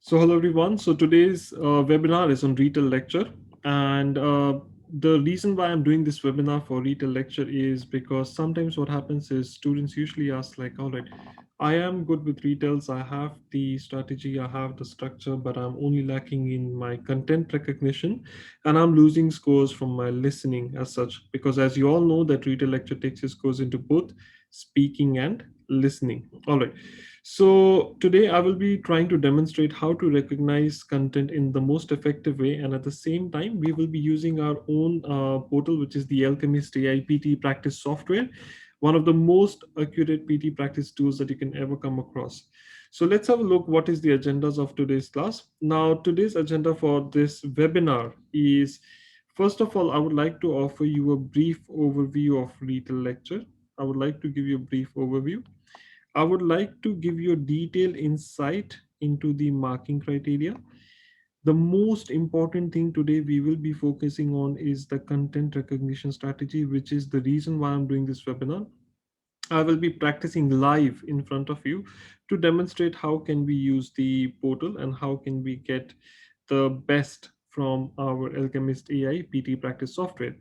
So hello everyone. So today's webinar is on Retell Lecture, and the reason why I'm doing this webinar for Retell Lecture is because sometimes what happens is students usually ask like, all right, I am good with retells, I have the strategy, I have the structure, but I'm only lacking in my content recognition, and I'm losing scores from my listening as such. Because as you all know, that Retell Lecture takes your scores into both speaking and listening. All right. So today I will be trying to demonstrate how to recognize content in the most effective way, and at the same time we will be using our own portal, which is the Alchemist AI PT practice software, one of the most accurate PT practice tools that you can ever come across. So let's have a look what is the agendas of today's class. Now today's agenda for this webinar is, first of all, I would like to offer you a brief overview of Retell Lecture. I would like to give you a brief overview. I would like to give you a detailed insight into the marking criteria. The most important thing today we will be focusing on is the content recognition strategy, which is the reason why I'm doing this webinar. I will be practicing live in front of you to demonstrate how can we use the portal and how can we get the best from our Alchemist AI PT practice software.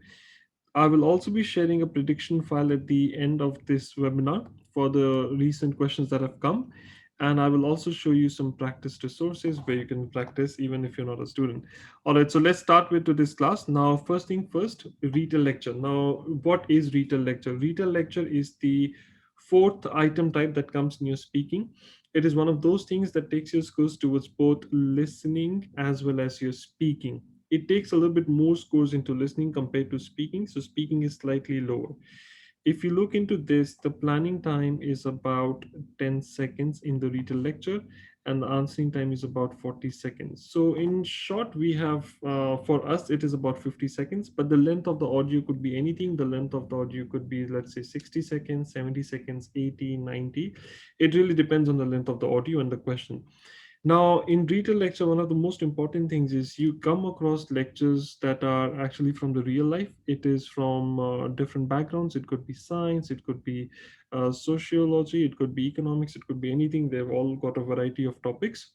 I will also be sharing a prediction file at the end of this webinar for the recent questions that have come. And I will also show you some practice resources where you can practice even if you're not a student. All right, so let's start with today's class. Now, first thing first, Retell Lecture. Now, what is Retell Lecture? Retell Lecture is the fourth item type that comes in your speaking. It is one of those things that takes your scores towards both listening as well as your speaking. It takes a little bit more scores into listening compared to speaking, so speaking is slightly lower. If you look into this, the planning time is about 10 seconds in the Retell Lecture, and the answering time is about 40 seconds. So in short, we have, for us, it is about 50 seconds, but the length of the audio could be anything. The length of the audio could be, let's say, 60 seconds, 70 seconds, 80, 90. It really depends on the length of the audio and the question. Now, in Retell Lecture, one of the most important things is you come across lectures that are actually from the real life. It is from different backgrounds. It could be science, it could be sociology, it could be economics, it could be anything. They've all got a variety of topics,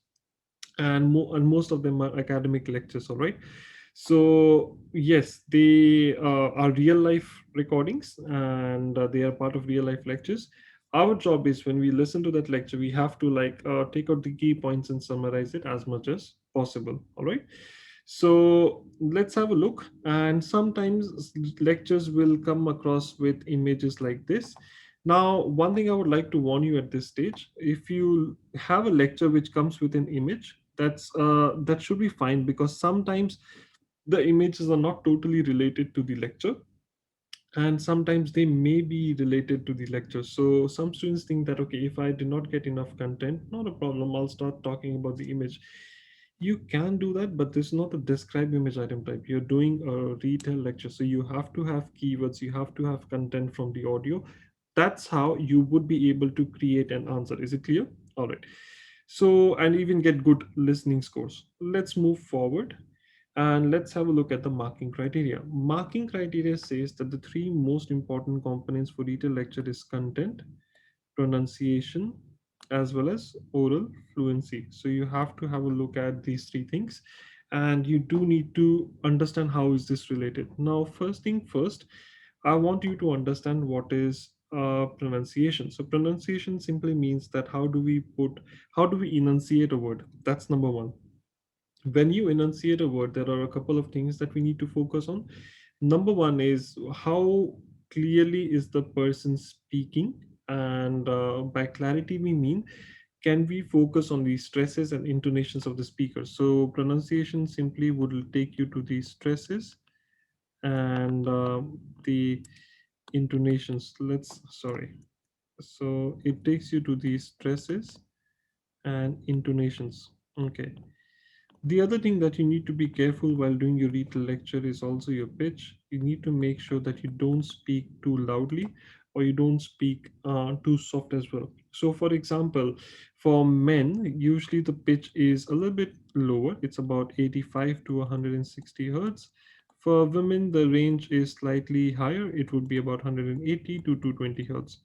and most of them are academic lectures. All right. So yes, they are real life recordings, and they are part of real life lectures. Our job is, when we listen to that lecture, we have to like take out the key points and summarize it as much as possible. All right. So let's have a look. And sometimes lectures will come across with images like this. Now, one thing I would like to warn you at this stage: if you have a lecture which comes with an image, that should be fine, because sometimes the images are not totally related to the lecture, and sometimes they may be related to the lecture. So some students think that, okay, if I did not get enough content, not a problem, I'll start talking about the image. You can do that, but this is not a describe image item type. You're doing a Retell Lecture, so you have to have keywords, you have to have content from the audio. That's how you would be able to create an answer. Is it clear? All right. So, and even get good listening scores. Let's move forward and let's have a look at the marking criteria. Marking criteria says that the three most important components for Retell Lecture is content, pronunciation, as well as oral fluency. So you have to have a look at these three things, and you do need to understand how is this related. Now, first thing first, I want you to understand what is pronunciation. So pronunciation simply means that how do we enunciate a word? That's number one. When you enunciate a word, there are a couple of things that we need to focus on. Number one is how clearly is the person speaking, and by clarity we mean, can we focus on the stresses and intonations of the speaker. So pronunciation simply would take you to the stresses and the intonations. Let's sorry So it takes you to the stresses and intonations. Okay. The other thing that you need to be careful while doing your Retell Lecture is also your pitch. You need to make sure that you don't speak too loudly, or you don't speak too soft as well. So for example, for men, usually the pitch is a little bit lower. It's about 85 to 160 hertz. For women, the range is slightly higher. It would be about 180 to 220 hertz.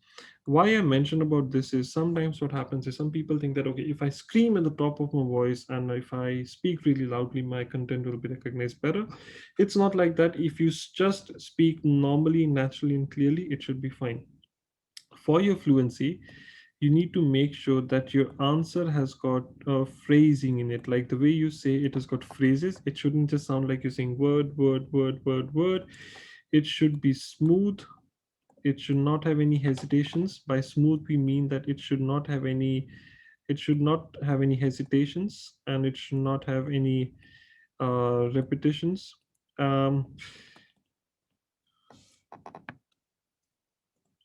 Why I mentioned about this is sometimes what happens is some people think that, okay, if I scream at the top of my voice and if I speak really loudly, my content will be recognized better. It's not like that. If you just speak normally, naturally, and clearly, it should be fine. For your fluency, you need to make sure that your answer has got phrasing in it, like the way you say it has got phrases. It shouldn't just sound like you're saying word, word, word, word, word. It should be smooth. It should not have any hesitations. By smooth, we mean that it should not have any hesitations, and it should not have any repetitions. um,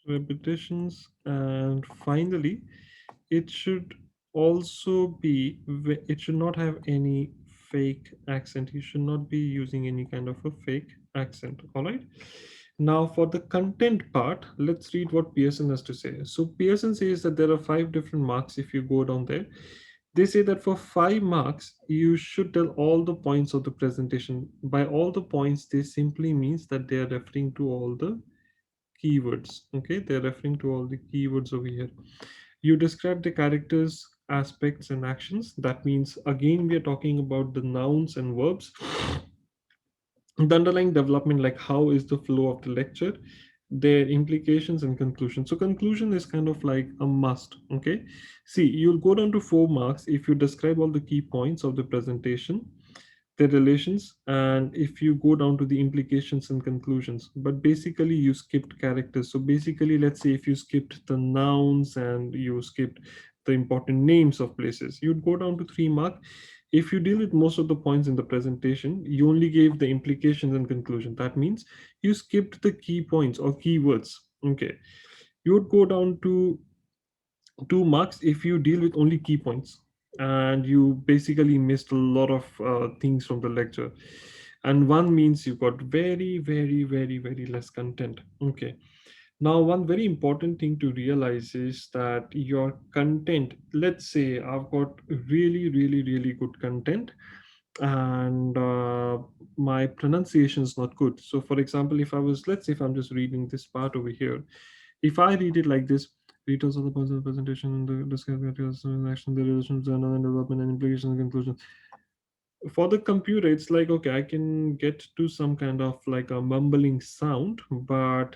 Repetitions. And finally, it should also be it should not have any fake accent. You should not be using any kind of a fake accent. All right. Now for the content part, let's read what Pearson has to say. So Pearson says that there are 5 different marks. If you go down there, they say that for 5 marks you should tell all the points of the presentation. By all the points, they simply means that they are referring to all the keywords. Okay, they're referring to all the keywords over here. You describe the characters, aspects, and actions. That means, again, we are talking about the nouns and verbs. The underlying development, like how is the flow of the lecture, their implications and conclusion. So conclusion is kind of like a must. Okay, see, you'll go down to 4 marks if you describe all the key points of the presentation, their relations, and if you go down to the implications and conclusions. But basically you skipped characters. So basically, let's say if you skipped the nouns and you skipped the important names of places, you'd go down to 3 mark. If you deal with most of the points in the presentation, you only gave the implications and conclusion. That means you skipped the key points or keywords. Okay, you would go down to 2 marks if you deal with only key points and you basically missed a lot of things from the lecture. And one means you got very, very, very, very less content. Okay. Now, one very important thing to realize is that your content, let's say I've got really, really, really good content, and my pronunciation is not good. So, for example, if I was, let's say, if I'm just reading this part over here, if I read it like this, details of the points of the presentation, the discuss the action, the relations, and development and implications and conclusions. For the computer, it's like, okay, I can get to some kind of like a mumbling sound, but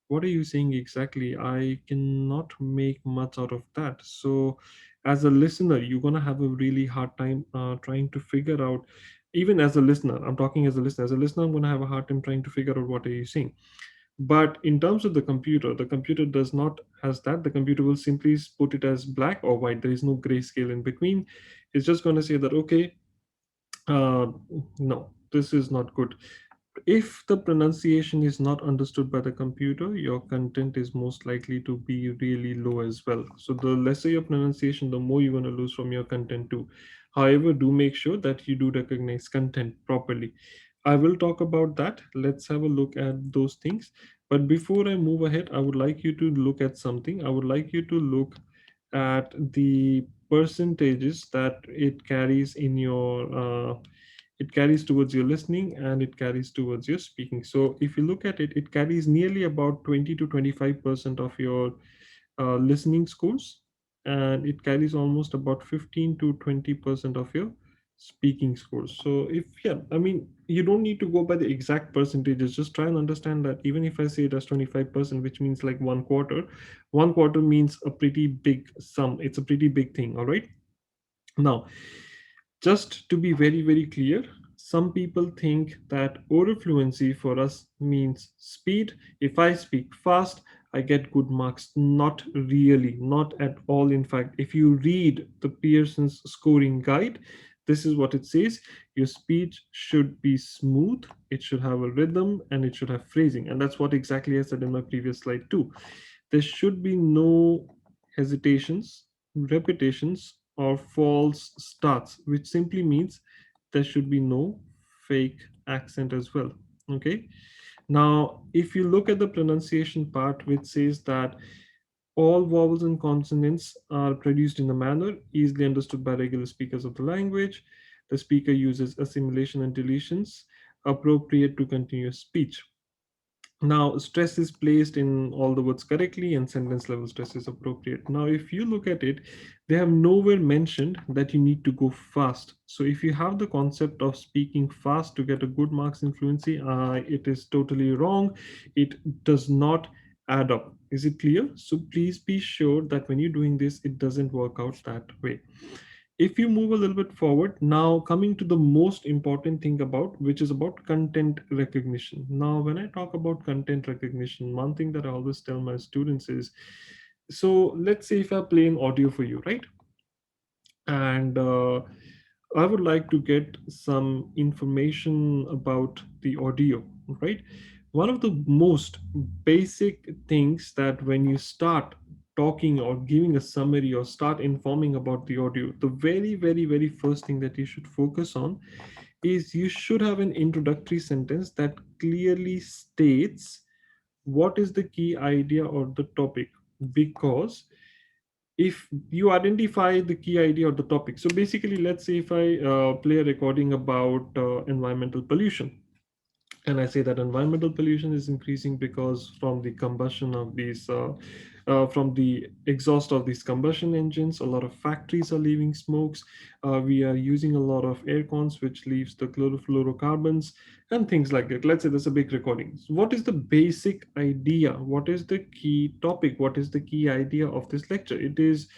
what are you saying exactly? I cannot make much out of that. So as a listener, you're going to have a really hard time trying to figure out. Even as a listener, I'm talking as a listener, I'm going to have a hard time trying to figure out what are you saying. But in terms of the computer does not has that. The computer will simply put it as black or white. There is no grayscale in between. It's just going to say that, okay, uh, no, this is not good. If the pronunciation is not understood by the computer, your content is most likely to be really low as well. So the lesser your pronunciation, the more you're going to lose from your content too. However, do make sure that you do recognize content properly. I will talk about that. Let's have a look at those things. But before I move ahead, I would like you to look at something. I would like you to look at the percentages that it carries in your it carries towards your listening and it carries towards your speaking. So if you look at it, it carries nearly about 20 to 25% of your listening scores, and it carries almost about 15 to 20% of your speaking scores. So if, yeah, I mean, you don't need to go by the exact percentages. Just try and understand that even if I say it as 25%, which means like 1/4, 1/4 means a pretty big sum. It's a pretty big thing. All right. Now, just to be very, very clear, some people think that oral fluency for us means speed. If I speak fast, I get good marks. Not really, not at all. In fact, if you read the Pearson's scoring guide, this is what it says. Your speech should be smooth, it should have a rhythm, and it should have phrasing. And that's what exactly I said in my previous slide, too. There should be no hesitations, repetitions, or false starts, which simply means there should be no fake accent as well. Okay. Now, if you look at the pronunciation part, which says that all vowels and consonants are produced in a manner easily understood by regular speakers of the language, the speaker uses assimilation and deletions appropriate to continuous speech. Now, stress is placed in all the words correctly and sentence level stress is appropriate. Now, if you look at it, they have nowhere mentioned that you need to go fast. So, if you have the concept of speaking fast to get a good marks in fluency, it is totally wrong. It does not add up. Is it clear? So, please be sure that when you're doing this, it doesn't work out that way. If you move a little bit forward, now coming to the most important thing about, which is about content recognition. Now when I talk about content recognition, one thing that I always tell my students is, so let's say if I play an audio for you, right? And I would like to get some information about the audio, right? One of the most basic things that when you start talking or giving a summary or start informing about the audio, the very, very, very first thing that you should focus on is you should have an introductory sentence that clearly states what is the key idea or the topic. Because if you identify the key idea or the topic, so basically let's say if I play a recording about environmental pollution, and I say that environmental pollution is increasing because from the combustion of these from the exhaust of these combustion engines, a lot of factories are leaving smokes. We are using a lot of air cons which leaves the chlorofluorocarbons and things like that. Let's say there's a big recording. So what is the basic idea, what is the key topic, what is the key idea of this lecture? It is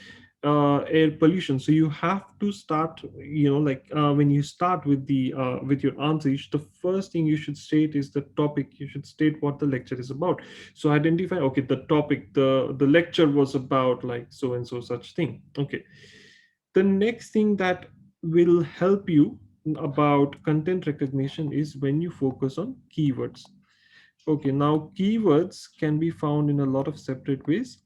air pollution. So you have to start, like when you start with your answer, the first thing you should state is the topic. You should state what the lecture is about. So identify, okay, the topic, the lecture was about like so and so such thing. Okay, the next thing that will help you about content recognition is when you focus on keywords. Okay, now keywords can be found in a lot of separate ways.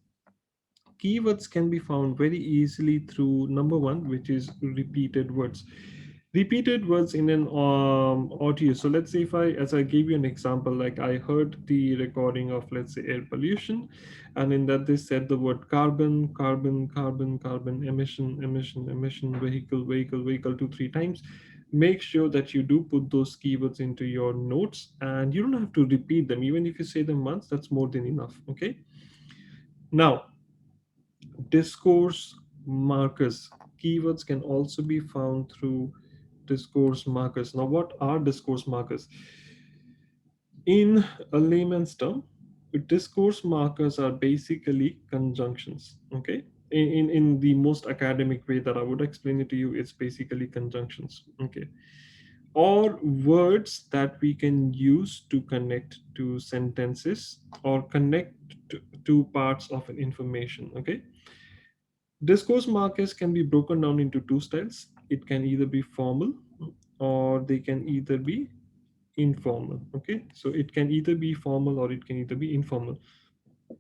Keywords can be found very easily through number one, which is repeated words. Repeated words in an audio. So let's say if I, as I gave you an example, like I heard the recording of, let's say, air pollution, and in that they said the word carbon, carbon, carbon, carbon, emission, emission, emission, vehicle, vehicle, vehicle, two, three times. Make sure that you do put those keywords into your notes, and you don't have to repeat them. Even if you say them once, that's more than enough. Okay. Now, discourse markers. Keywords can also be found through discourse markers. Now, what are discourse markers? In a layman's term, discourse markers are basically conjunctions. Okay. In the most academic way that I would explain it to you, it's basically conjunctions. Okay. Or words that we can use to connect to sentences or connect to parts of an information. Okay. Discourse markers can be broken down into two styles. It can either be formal or they can either be informal. Okay, so it can either be formal or it can either be informal.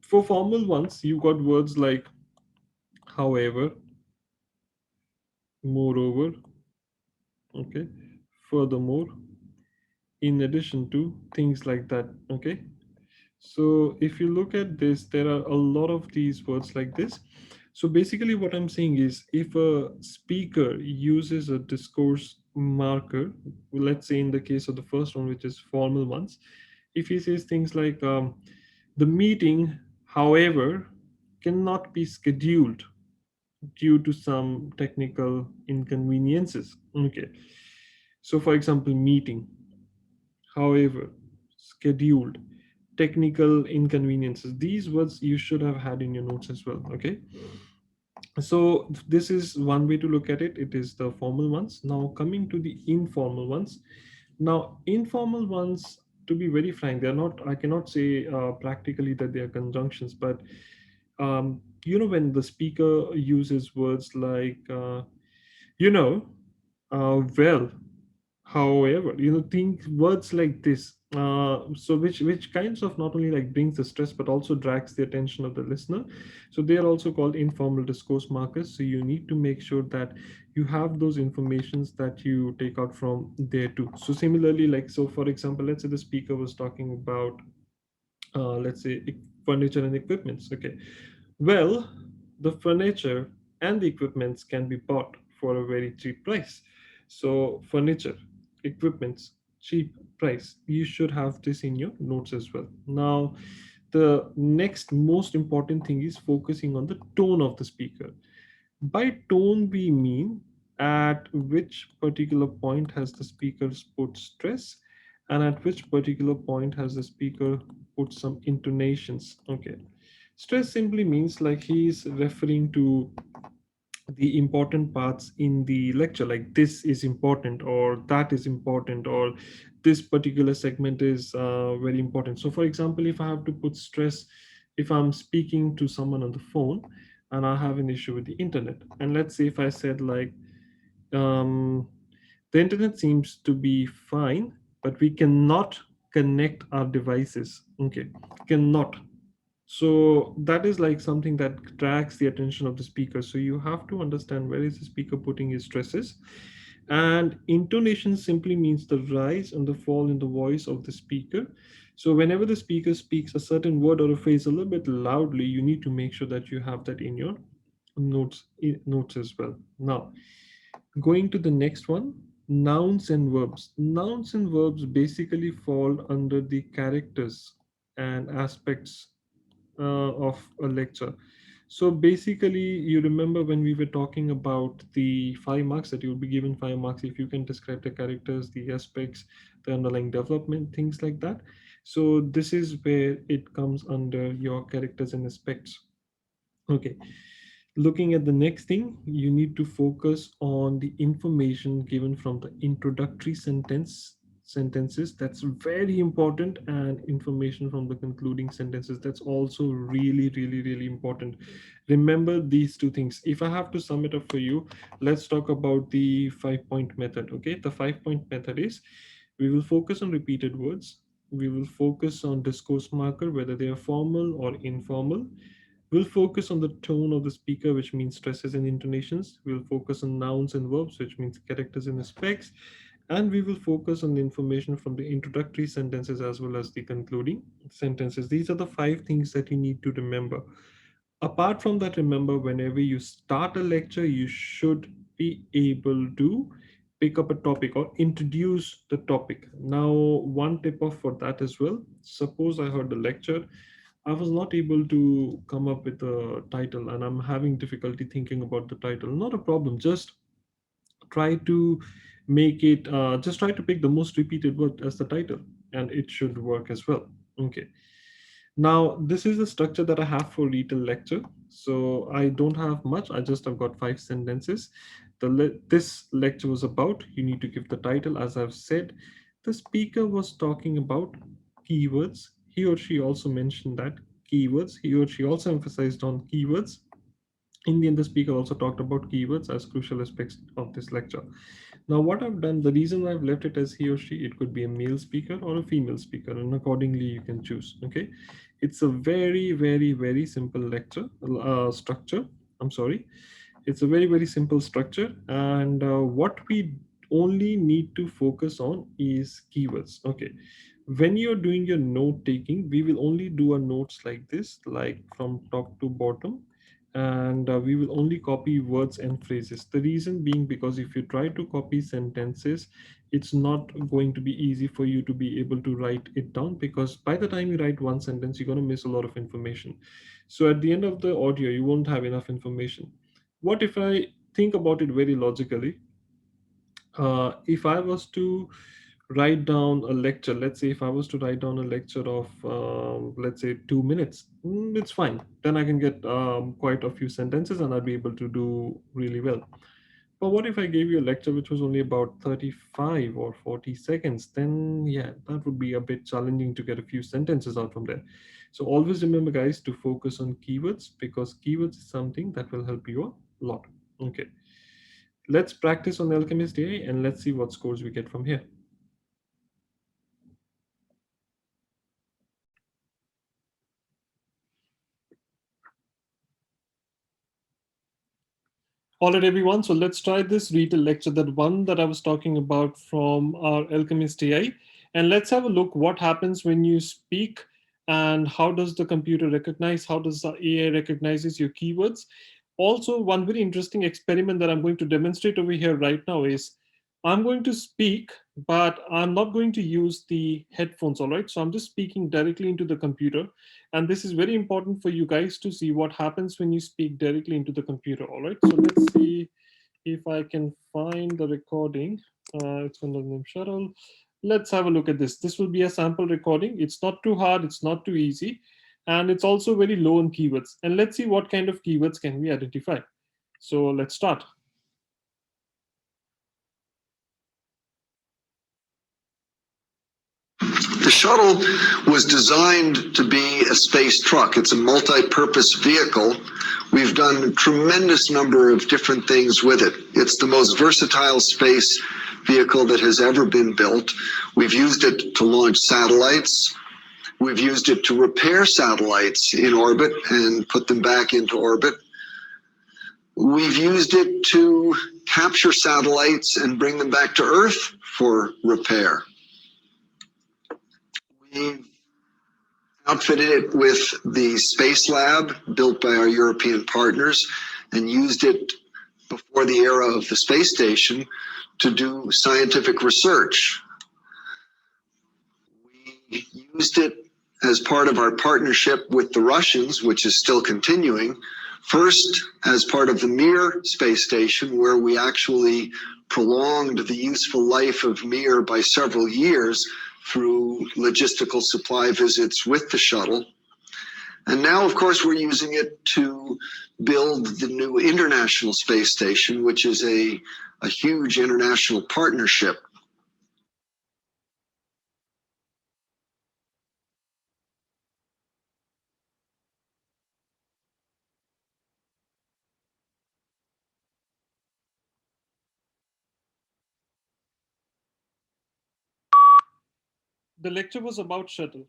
For formal ones, you got words like however, moreover, okay, furthermore, in addition to, things like that. Okay, so if you look at this, there are a lot of these words like this. So basically what I'm saying is if a speaker uses a discourse marker, let's say in the case of the first one, which is formal ones, if he says things like the meeting, however, cannot be scheduled due to some technical inconveniences. Okay. So for example, meeting, however, scheduled, technical inconveniences. These words you should have had in your notes as well. Okay. So this is one way to look at it. It is the formal ones. Now coming to the informal ones. Now informal ones, to be very frank, they're not, I cannot say practically that they are conjunctions, but when the speaker uses words like you know well, however, think words like this, so which kinds of not only like brings the stress but also drags the attention of the listener. So they are also called informal discourse markers. So you need to make sure that you have those informations that you take out from there too. So similarly, like, so for example, let's say the speaker was talking about let's say furniture and equipments. Okay, well, the furniture and the equipments can be bought for a very cheap price. So furniture, equipments, cheap price. You should have this in your notes as well. Now, the next most important thing is focusing on the tone of the speaker. By tone, we mean at which particular point has the speaker put stress, and at which particular point has the speaker put some intonations. Okay. Stress simply means like he's referring to the important parts in the lecture, like this is important or that is important or this particular segment is very important. So for example, if I have to put stress, if I'm speaking to someone on the phone and I have an issue with the internet, and let's say if I said like um, the internet seems to be fine, but we cannot connect our devices. Okay, cannot. So that is like something that tracks the attention of the speaker. So you have to understand where is the speaker putting his stresses. And intonation simply means the rise and the fall in the voice of the speaker. So whenever the speaker speaks a certain word or a phrase a little bit loudly, you need to make sure that you have that in your notes as well. Now, going to the next one, nouns and verbs. Nouns and verbs basically fall under the characters and aspects of a lecture. So basically, you remember when we were talking about the 5 marks, that you'll be given 5 marks if you can describe the characters, the aspects, the underlying development, things like that. So this is where it comes under your characters and aspects. Okay. Looking at the next thing, you need to focus on the information given from the introductory sentences. That's very important, and information from the concluding sentences. That's also really, really, really important. Remember these two things. If I have to sum it up for you, let's talk about the 5 point method. Okay, the 5 point method is we will focus on repeated words. We will focus on discourse marker, whether they are formal or informal. We'll focus on the tone of the speaker, which means stresses and intonations. We'll focus on nouns and verbs, which means characters and aspects. And we will focus on the information from the introductory sentences as well as the concluding sentences. These are the 5 things that you need to remember. Apart from that, remember, whenever you start a lecture, you should be able to pick up a topic or introduce the topic. Now, one tip off for that as well. Suppose I heard the lecture, I was not able to come up with a title and I'm having difficulty thinking about the title. Not a problem. Just try to just try to pick the most repeated word as the title, and it should work as well. Okay. Now, this is the structure that I have for Retell Lecture. So I don't have much. I just have got 5 sentences. This lecture was about, you need to give the title. As I've said, the speaker was talking about keywords. He or she also mentioned that keywords. He or she also emphasized on keywords. In the end, the speaker also talked about keywords as crucial aspects of this lecture. Now, what I've done, the reason I've left it as he or she, it could be a male speaker or a female speaker, and accordingly you can choose. Okay, it's a very, very, very simple lecture structure. I'm sorry, it's a very, very simple structure, and what we only need to focus on is keywords. Okay, when you're doing your note taking, we will only do our notes like this, like from top to bottom, and we will only copy words and phrases. The reason being because if you try to copy sentences, it's not going to be easy for you to be able to write it down, because by the time you write one sentence, you're going to miss a lot of information. So at the end of the audio, you won't have enough information. What if I think about it very logically? If I was to write down a lecture, let's say if I was to write down a lecture of, let's say, 2 minutes, it's fine. Then I can get quite a few sentences and I'll be able to do really well. But what if I gave you a lecture which was only about 35 or 40 seconds? Then, yeah, that would be a bit challenging to get a few sentences out from there. So always remember, guys, to focus on keywords, because keywords is something that will help you a lot. Okay. Let's practice on Alchemist AI and let's see what scores we get from here. All right, everyone. So let's try this Retell lecture, that one that I was talking about from our Alchemist AI. And let's have a look what happens when you speak, and how does the computer recognize, how does the AI recognizes your keywords. Also, one very interesting experiment that I'm going to demonstrate over here right now is I'm going to speak but I'm not going to use the headphones, all right? So I'm just speaking directly into the computer. And this is very important for you guys to see what happens when you speak directly into the computer, all right? So let's see if I can find the recording. It's under the name Shuttle. Let's have a look at this. This will be a sample recording. It's not too hard, it's not too easy, and it's also very low in keywords. And let's see what kind of keywords can we identify. So let's start. The shuttle was designed to be a space truck. It's a multi-purpose vehicle. We've done a tremendous number of different things with it. It's the most versatile space vehicle that has ever been built. We've used it to launch satellites. We've used it to repair satellites in orbit and put them back into orbit. We've used it to capture satellites and bring them back to Earth for repair. We've outfitted it with the Space Lab built by our European partners and used it before the era of the space station to do scientific research. We used it as part of our partnership with the Russians, which is still continuing, first as part of the Mir space station, where we actually prolonged the useful life of Mir by several years through logistical supply visits with the shuttle. And now, of course, we're using it to build the new International Space Station, which is a huge international partnership. The lecture was about shuttle.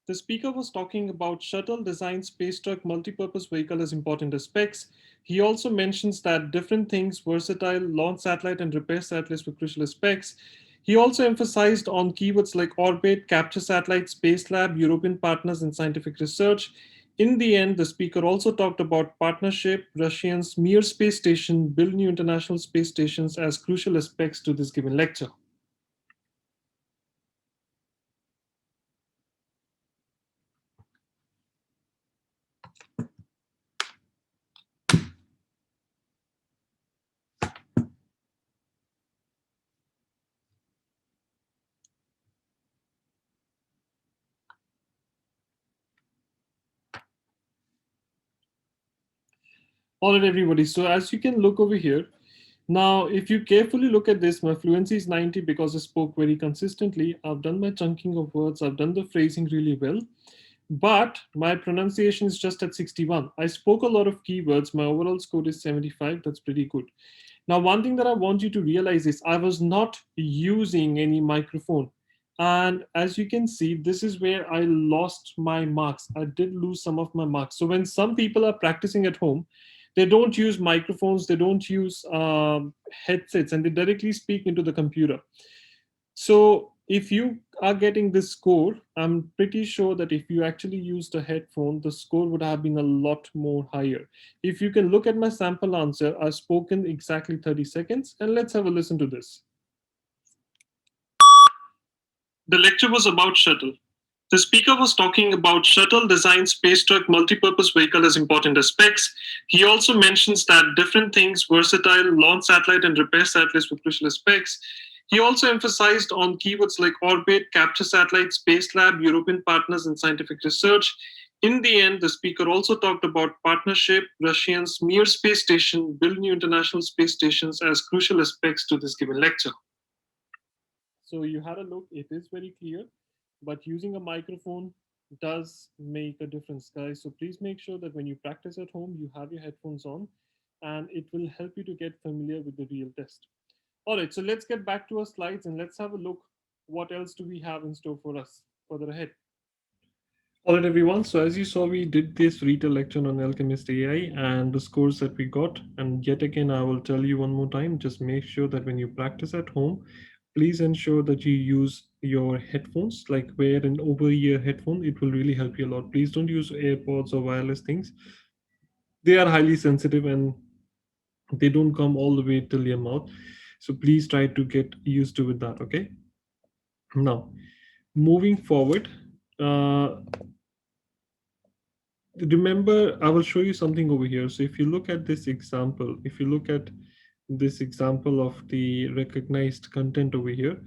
The speaker was talking about shuttle design, space truck, multipurpose vehicle as important as specs. He also mentions that different things, versatile, launch satellite and repair satellites were crucial aspects. He also emphasized on keywords like orbit, capture satellite, space lab, European partners, and scientific research. In the end, the speaker also talked about partnership, Russians, Mir space station, build new international space stations as crucial aspects to this given lecture. All right, everybody. So as you can look over here, now if you carefully look at this, my fluency is 90 because I spoke very consistently. I've done my chunking of words. I've done the phrasing really well. But my pronunciation is just at 61. I spoke a lot of keywords. My overall score is 75. That's pretty good. Now, one thing that I want you to realize is I was not using any microphone. And as you can see, this is where I lost my marks. I did lose some of my marks. So when some people are practicing at home, they don't use microphones, they don't use headsets, and they directly speak into the computer. So if you are getting this score, I'm pretty sure that if you actually used a headphone, the score would have been a lot more higher. If you can look at my sample answer, I've spoken exactly 30 seconds, and let's have a listen to this. The lecture was about shuttle. The speaker was talking about shuttle design, space truck, multipurpose vehicle as important aspects. He also mentions that different things, versatile, launch satellite and repair satellites were crucial aspects. He also emphasized on keywords like orbit, capture satellite, space lab, European partners, and scientific research. In the end, the speaker also talked about partnership, Russians, Mir space station, build new international space stations as crucial aspects to this given lecture. So you had a look, it is very clear, but using a microphone does make a difference, guys. So please make sure that when you practice at home, you have your headphones on, and it will help you to get familiar with the real test. All right, so let's get back to our slides and let's have a look. What else do we have in store for us further ahead? All right, everyone. So as you saw, we did this Retell lecture on Alchemist AI and the scores that we got. And yet again, I will tell you one more time, just make sure that when you practice at home, please ensure that you use your headphones, like wear an over-ear headphone. It will really help you a lot. Please don't use AirPods or wireless things. They are highly sensitive and they don't come all the way till your mouth. So please try to get used to with that, okay? Now, moving forward, uh, remember, I will show you something over here. So if you look at this example, if you look at this example of the recognized content over here,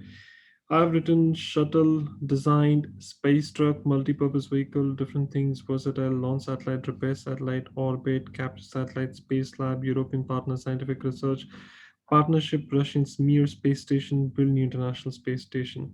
I've written shuttle, designed, space truck, multi-purpose vehicle, different things, versatile, launch satellite, repair satellite, orbit, capture satellite, space lab, European partner, scientific research, partnership, Russian Mir space station, build new international space station.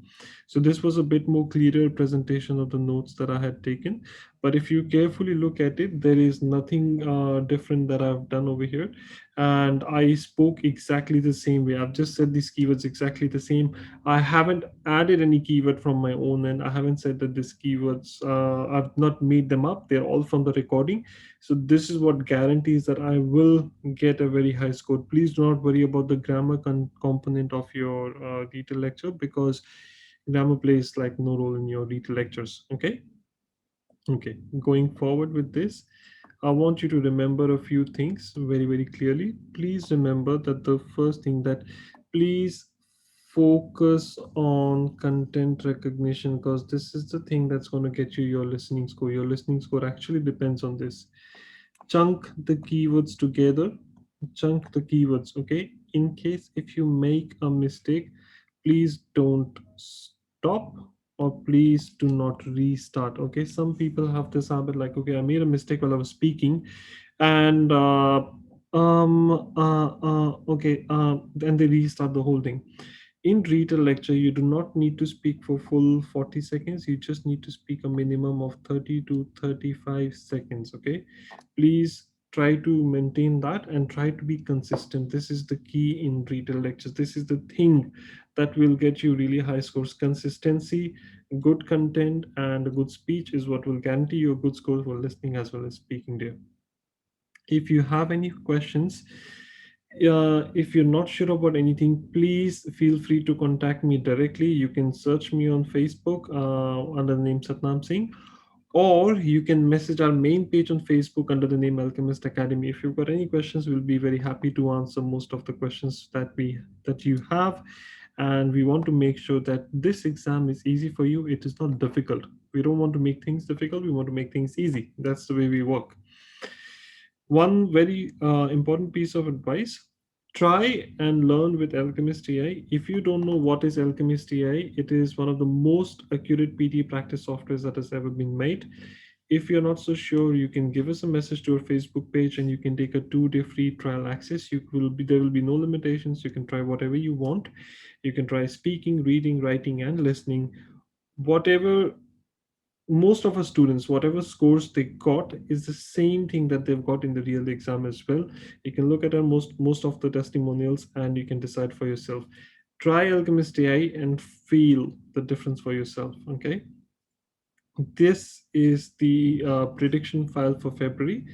So this was a bit more clearer presentation of the notes that I had taken. But if you carefully look at it, there is nothing different that I've done over here. And I spoke exactly the same way. I've just said these keywords exactly the same. I haven't added any keyword from my own end. I haven't said that these keywords, I've not made them up. They're all from the recording. So this is what guarantees that I will get a very high score. Please do not worry about the grammar component of your detailed lecture, because grammar plays like no role in your detailed lectures. Okay. Okay, going forward with this, I want you to remember a few things very, very clearly. Please remember that the first thing that please focus on content recognition, because this is the thing that's going to get you your listening score. Your listening score actually depends on this. Chunk the keywords together, chunk the keywords, okay? In case if you make a mistake, please don't stop, or please do not restart. Okay, some people have this habit like, okay, I made a mistake while I was speaking, and okay, then they restart the whole thing. In Retell Lecture, you do not need to speak for full 40 seconds. You just need to speak a minimum of 30 to 35 seconds. Okay, please try to maintain that and try to be consistent. This is the key in Retell Lectures. This is the thing that will get you really high scores. Consistency, good content, and a good speech is what will guarantee you a good score for listening as well as speaking there. If you have any questions, if you're not sure about anything, please feel free to contact me directly. You can search me on Facebook under the name Satnaam Singh, or you can message our main page on Facebook under the name Alchemist Academy. If you've got any questions, we'll be very happy to answer most of the questions that you have. And we want to make sure that this exam is easy for you. It is not difficult. We don't want to make things difficult. We want to make things easy. That's the way we work. One very important piece of advice: try and learn with Alchemist AI. If you don't know what is Alchemist AI, it is one of the most accurate PT practice softwares that has ever been made. If you're not so sure, you can give us a message to our Facebook page and you can take a 2-day free trial access. There will be no limitations. You can try whatever you want. You can try speaking, reading, writing, and listening. Whatever Most of our students, whatever scores they got is the same thing that they've got in the real exam as well. You can look at our most of the testimonials and you can decide for yourself. Try Alchemist AI and feel the difference for yourself. Okay, this is the prediction file for February.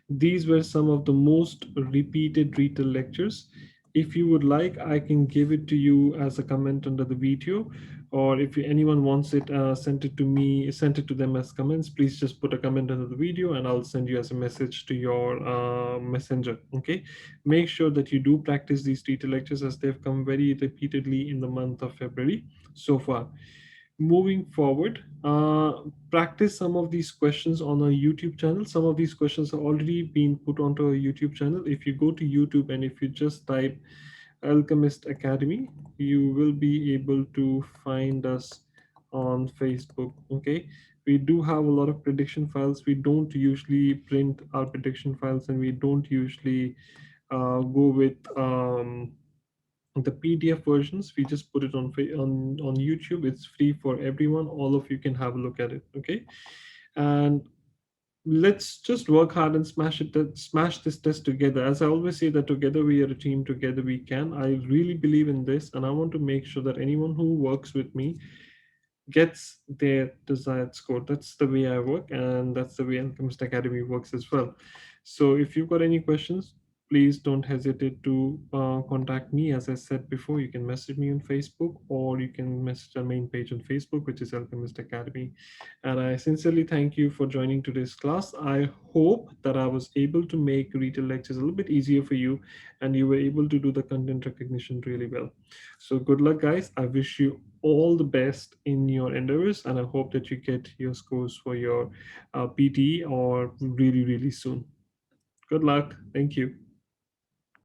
These were some of the most repeated Retell lectures. If you would like, I can give it to you as a comment under the video, or if anyone wants it, send it to me, send it to them as comments. Please just put a comment under the video and I'll send you as a message to your messenger. Okay, make sure that you do practice these Retell lectures as they've come very repeatedly in the month of February so far. Moving forward, practice some of these questions on our YouTube channel. Some of these questions are already being put onto our YouTube channel. If you go to YouTube and if you just type Alchemist Academy, you will be able to find us on Facebook. Okay, we do have a lot of prediction files. We don't usually print our prediction files, and we don't usually go with the PDF versions. We just put it on YouTube. It's free for everyone. All of you can have a look at it. Okay, and let's just work hard and smash this test together. As I always say, that together we are a team. Together we can. I really believe in this, and I want to make sure that anyone who works with me gets their desired score. That's the way I work, and that's the way Alchemist Academy works as well. So if you've got any questions, please don't hesitate to contact me. As I said before, you can message me on Facebook, or you can message our main page on Facebook, which is Alchemist Academy. And I sincerely thank you for joining today's class. I hope that I was able to make retail lectures a little bit easier for you, and you were able to do the content recognition really well. So good luck, guys. I wish you all the best in your endeavors, and I hope that you get your scores for your PTE or really, really soon. Good luck. Thank you.